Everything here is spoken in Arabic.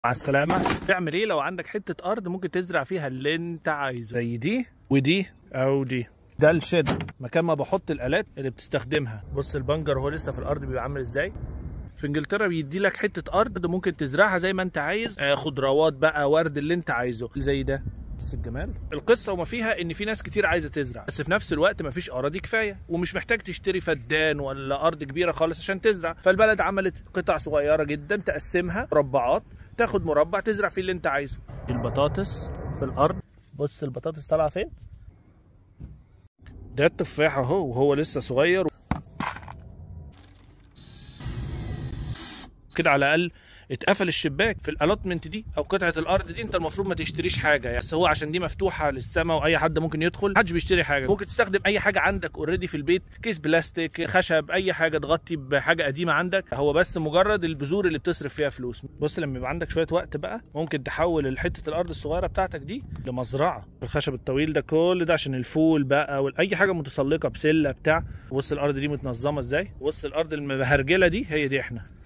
مع السلامة. تعمل ايه لو عندك حتة ارض ممكن تزرع فيها اللي انت عايزه، زي دي ودي او دي؟ ده الشيد، مكان ما بحط الالات اللي بتستخدمها. بص البنجر هو لسه في الارض بيبقى عامل ازاي. في انجلترا بيدي لك حتة ارض ممكن تزرعها زي ما انت عايز، خضروات بقى، ورد، اللي انت عايزه زي ده. بس الجمال القصه وما فيها ان في ناس كتير عايزه تزرع، بس في نفس الوقت مفيش اراضي كفايه، ومش محتاج تشتري فدان ولا ارض كبيره خالص عشان تزرع. فالبلد عملت قطع صغيره جدا تقسمها مربعات، تاخد مربع تزرع فيه اللي انت عايزه. البطاطس في الارض، بص البطاطس طالعه فين. ده التفاح اهو وهو لسه صغير كده. على الاقل اتقفل الشباك في الالوتمنت دي او قطعه الارض دي، انت المفروض ما تشتريش حاجه يعني، بس هو عشان دي مفتوحه للسماء واي حد ممكن يدخل، محدش بيشتري حاجه. ممكن تستخدم اي حاجه عندك اوريدي في البيت، كيس بلاستيك، خشب، اي حاجه تغطي بحاجه قديمه عندك. هو بس مجرد البذور اللي بتصرف فيها فلوس. بص لما يبقى عندك شويه وقت بقى ممكن تحول حته الارض الصغيره بتاعتك دي لمزرعه. الخشب الطويل ده كل ده عشان الفول بقى واي حاجه متسلقه بسله بتاع. بص الارض دي متنظمه ازاي، بص الارض المهرجله دي هي دي احنا.